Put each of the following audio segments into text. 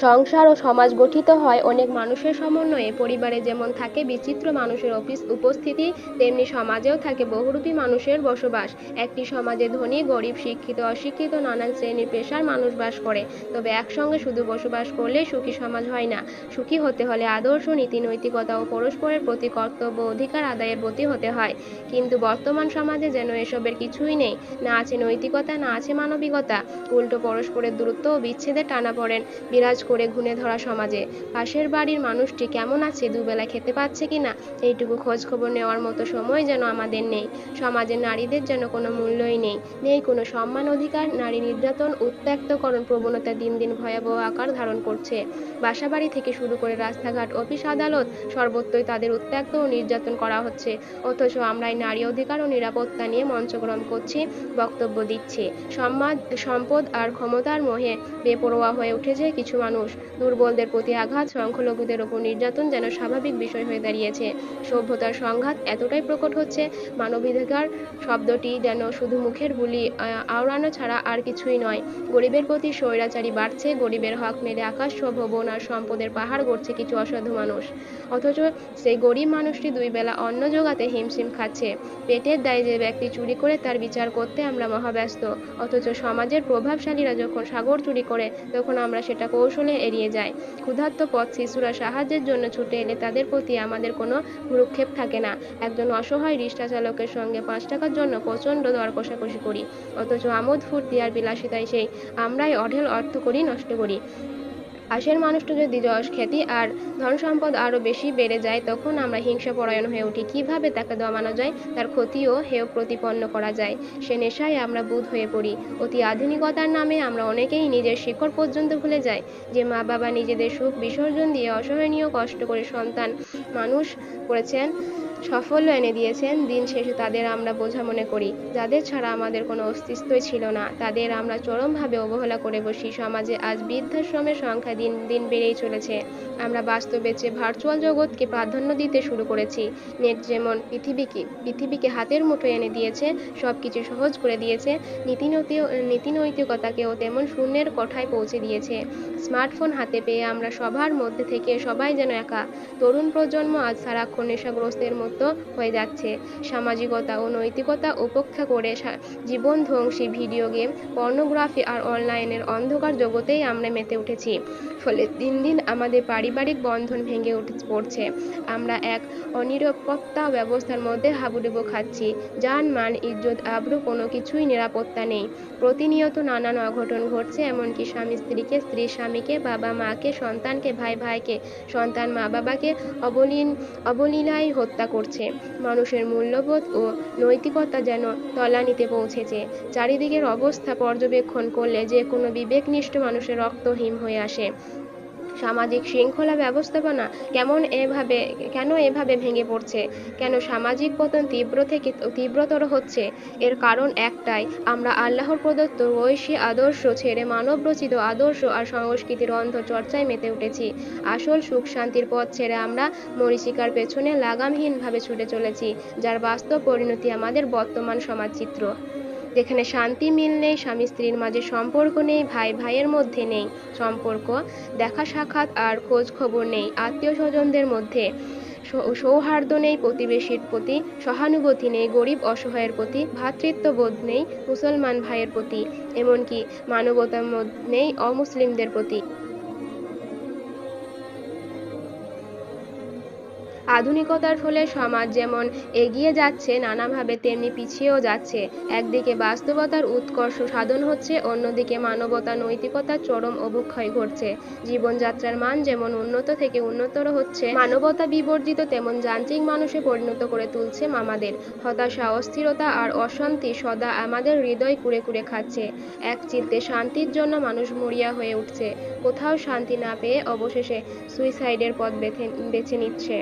সংসার ও সমাজ গঠিত হয় অনেক মানুষের সমন্বয়ে। পরিবারে যেমন থাকে বিচিত্র মানুষের উপস্থিতি, তেমনি সমাজেও থাকে বহুরূপী মানুষের বসবাস। একটি সমাজে ধনী গরিব, শিক্ষিত অশিক্ষিত, নানান শ্রেণী পেশার মানুষ বাস করে। তবে একসঙ্গে শুধু বসবাস করলেই সুখী সমাজ হয় না। সুখী হতে হলে আদর্শ, নীতি নৈতিকতা ও পরস্পরের প্রতি কর্তব্য অধিকার আদায়ের প্রতি হতে হয়। কিন্তু বর্তমান সমাজে যেন এসবের কিছুই নেই। না আছে নৈতিকতা, না আছে মানবিকতা। উল্টো পরস্পরের দূরত্ব ও বিচ্ছেদের টানাপোড়েন বিরাজ করে ঘুণে ধরা সমাজে। পাশের বাড়ির মানুষটি কেমন আছে, দুবেলা খেতে পাচ্ছে কিনা, এইটুকু খোঁজ খবর নেওয়ার মতো সময় যেন আমাদের নেই। সমাজের নারীদের যেন কোনো মূল্যই নেই, নেই কোনো সম্মান অধিকার। নারী নির্যাতন, উত্ত্যক্তকরণ প্রবণতা দিন দিন ভয়াবহ আকার ধারণ করছে। বাসাবাড়ি থেকে শুরু করে রাস্তাঘাট, অফিস আদালত, সর্বত্রই তাদের উত্ত্যক্ত ও নির্যাতন করা হচ্ছে। অথচ আমরাই নারী অধিকার ও নিরাপত্তা নিয়ে মঞ্চ গ্রহণ করছি, বক্তব্য দিচ্ছি। সম্পদ আর ক্ষমতার মোহে বেপরোয়া হয়ে উঠেছে কিছু মানুষ। দুর্বলদের প্রতি আঘাত, সংখ্যালঘুদের ওপর নির্যাতন যেন স্বাভাবিক বিষয় হয়ে দাঁড়িয়েছে। সভ্যতার সংঘাত এতটাই প্রকট হচ্ছে, মানবাধিকার শব্দটি যেন শুধু মুখের বুলি আওড়ানো ছাড়া আর কিছুই নয়। গরিবের প্রতি স্বৈরাচারী বাড়ছে, গরিবের হক মেরে আকাশ, ভবন আর সম্পদের পাহাড় গড়ছে কিছু অসাধু মানুষ। অথচ সেই গরিব মানুষটি দুই বেলা অন্ন জোগাতে হিমশিম খাচ্ছে। পেটের দায়ে যে ব্যক্তি চুরি করে তার বিচার করতে আমরা মহাব্যস্ত। অথচ সমাজের প্রভাবশালীরা যখন সাগর চুরি করে, তখন আমরা সেটা কৌশলে এড়িয়ে যাই। ক্ষুধার্ত পথ শিশুরা সাহায্যের জন্য ছুটে এলে তাদের প্রতি আমাদের কোনো ভ্রুক্ষেপ থাকে না। একজন অসহায় রিক্সা চালকের সঙ্গে 5 টাকার জন্য প্রচণ্ড দর কষাকষি করি। অথচ আমোদ ফুর্তি আর বিলাসিতায় সেই আমরাই অঢেল অর্থ করি, নষ্ট করি। পাশের মানুষটা যদি যশ খ্যাতি আর ধন সম্পদ আরও বেশি বেড়ে যায়, তখন আমরা হিংসাপরায়ণ হয়ে উঠি। কিভাবে তাকে দমানো যায়, তার ক্ষতিও হেয় প্রতিপন্ন করা যায়, সে নেশায় আমরা বুঁদ হয়ে পড়ি। অতি আধুনিকতার নামে আমরা অনেকেই নিজের শিকড় পর্যন্ত ভুলে যাই। যে মা বাবা নিজেদের সুখ বিসর্জন দিয়ে অসহনীয় কষ্ট করে সন্তান মানুষ করেছেন, সাফল্য এনে দিয়েছেন, দিন শেষে তাদের আমরা বোঝা মনে করি। যাদের ছাড়া আমাদের কোনো অস্তিত্বই ছিল না, তাদের আমরা চরমভাবে অবহেলা করে বসি। সমাজে আজ বৃদ্ধাশ্রমের সংখ্যা দিন দিন বেড়েই চলেছে। আমরা বাস্তবের চেয়ে ভার্চুয়াল জগৎকে প্রাধান্য দিতে শুরু করেছি। নেট যেমন পৃথিবীকে হাতের মুঠোয় এনে দিয়েছে, সব কিছু সহজ করে দিয়েছে, নীতি নৈতিকতাকেও তেমন শূন্যের কোঠায় পৌঁছে দিয়েছে। স্মার্টফোন হাতে পেয়ে আমরা সবার মধ্যে থেকে সবাই যেন একা। তরুণ প্রজন্ম আজ সারাক্ষণ নেশাগ্রস্তের মতো হয়ে যাচ্ছে। সামাজিকতা ও নৈতিকতা উপেক্ষা করে জীবনধ্বংসী ভিডিও গেম, পর্নোগ্রাফি আর অনলাইনের অন্ধকার জগতেই আমরা মেতে উঠেছি। ফলে দিন দিন আমাদের পারিবারিক বন্ধন ভেঙে পড়ছে। আমরা এক অনিরাপত্তা ব্যবস্থার মধ্যে হাবুডুবু খাচ্ছি। জান মান, ইজ্জত, আবরু কোনো কিছুই নিরাপত্তা নেই। প্রতিনিয়ত নানান অঘটন ঘটছে, এমনকি স্বামী স্ত্রীকে, স্ত্রী স্বামীকে, বাবা মাকে, সন্তানকে, ভাই ভাইকে, সন্তান মা বাবাকে অবলীলায় হত্যা করছে। মানুষের মূল্যবোধ ও নৈতিকতা যেন তলানিতে পৌঁছেছে। চারিদিকের অবস্থা পর্যবেক্ষণ করলে যে কোনো বিবেকনিষ্ঠ মানুষের রক্ত হিম হয়ে আসে। সামাজিক শৃঙ্খলা ব্যবস্থাপনা কেন এভাবে ভেঙে পড়ছে? কেন সামাজিক পতন তীব্রতর হচ্ছে? এর কারণ একটাই, আমরা আল্লাহর প্রদত্ত ঐশী আদর্শ ছেড়ে মানবরচিত আদর্শ আর সংস্কৃতির অন্ধ চর্চায় মেতে উঠেছি। আসল সুখ শান্তির পথ ছেড়ে আমরা মরীচিকার পেছনে লাগামহীনভাবে ছুটে চলেছি, যার বাস্তব পরিণতি আমাদের বর্তমান সমাজচিত্র। যেখানে শান্তি মিল নেই, স্বামী স্ত্রীর মাঝে সম্পর্ক নেই, ভাই ভাইয়ের মধ্যে নেই সম্পর্ক, দেখা সাক্ষাৎ আর খোঁজ খবর নেই, আত্মীয় স্বজনদের মধ্যে সৌহার্দ্য নেই, প্রতিবেশীর প্রতি সহানুভূতি নেই, গরিব অসহায়ের প্রতি ভ্রাতৃত্ববোধ নেই মুসলমান ভাইয়ের প্রতি, এমনকি মানবতা নেই অমুসলিমদের প্রতি। আধুনিকতার ফলে সমাজ যেমন এগিয়ে যাচ্ছে, নানাভাবে তেমনি পিছিয়েও যাচ্ছে। একদিকে বাস্তবতার উৎকর্ষ সাধন হচ্ছে, অন্যদিকে মানবতা নৈতিকতার চরম অবক্ষয় ঘটছে। জীবনযাত্রার মান যেমন উন্নত থেকে উন্নতর হচ্ছে, মানবতা বিবর্জিত তেমন যান্ত্রিক মানুষে পরিণত করে তুলছে আমাদের। হতাশা, অস্থিরতা আর অশান্তি সদা আমাদের হৃদয় কুড়ে কুড়ে খাচ্ছে। এক চিলতে শান্তির জন্য মানুষ মরিয়া হয়ে উঠছে, কোথাও শান্তি না পেয়ে অবশেষে সুইসাইডের পথ বেছে নিচ্ছে।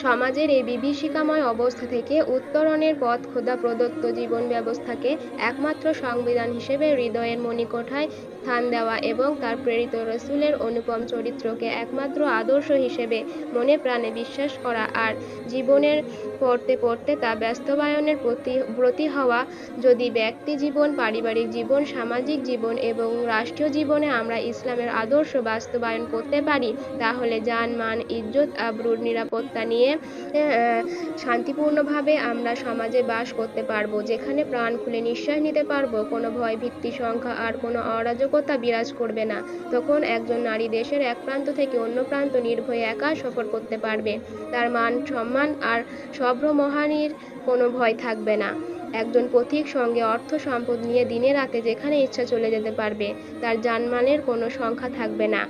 সমাজের এই বিভীষিকাময় অবস্থা থেকে উত্তরণের পথ খোদা প্রদত্ত জীবন ব্যবস্থাকে একমাত্র সংবিধান হিসেবে হৃদয়ের মণিকোঠায় স্থান দেওয়া এবং তার প্রেরিত রসূলের অনুপম চরিত্রকে একমাত্র আদর্শ হিসেবে মনে প্রাণে বিশ্বাস করা আর জীবনের পড়তে পড়তে তা বাস্তবায়নের ব্রতী হওয়া। যদি ব্যক্তি জীবন, পারিবারিক জীবন, সামাজিক জীবন এবং রাষ্ট্রীয় জীবনে আমরা ইসলামের আদর্শ বাস্তবায়ন করতে পারি, তাহলে জান, মান, ইজ্জত, আবরুর নিরাপত্তা নিয়ে শান্তিপূর্ণভাবে আমরা সমাজে বাস করতে পারবো, যেখানে প্রাণ খুলে নিঃশ্বাস নিতে পারবো, কোনো ভয়, ভীতি, সংখ্যা আর কোনো অরাজকতা বিরাজ করবে না। তখন একজন নারী দেশের এক প্রান্ত থেকে অন্য প্রান্ত নির্ভয়ে একা সফর করতে পারবে। তার মান, সম্মান আর সভ্রমহানির কোনো ভয় থাকবে না। একজন পথিক সঙ্গে অর্থ সম্পদ নিয়ে দিনে রাতে যেখানে ইচ্ছা চলে যেতে পারবে। তার জানমালের কোনো সংখ্যা থাকবে না।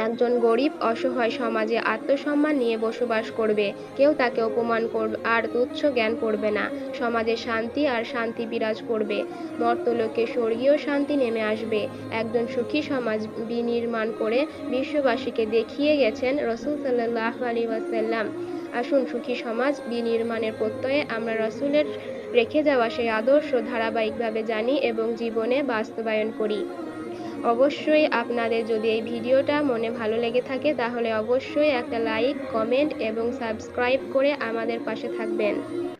একজন গরিব অসহায় সমাজে আত্মসম্মান নিয়ে বসবাস করবে। কেউ তাকে অপমান করবে আর তুচ্ছ জ্ঞান করবে না। সমাজে শান্তি বিরাজ করবে। মর্ত্যলোকে স্বর্গীয় শান্তি নেমে আসবে। একজন সুখী সমাজ বিনির্মাণ করে বিশ্ববাসীকে দেখিয়ে গেছেন রাসূল সাল্লাল্লাহু আলাইহি ওয়াসাল্লাম। আসুন সুখী সমাজ বিনির্মাণের প্রত্যয়ে আমরা রাসূলের রেখে যাওয়া সেই আদর্শ ধারাবাহিকভাবে জানি এবং জীবনে বাস্তবায়ন করি। অবশ্যই আপনাদের যদি এই ভিডিওটা মনে ভালো লেগে থাকে তাহলে অবশ্যই একটা লাইক, কমেন্ট এবং সাবস্ক্রাইব করে আমাদের পাশে থাকবেন।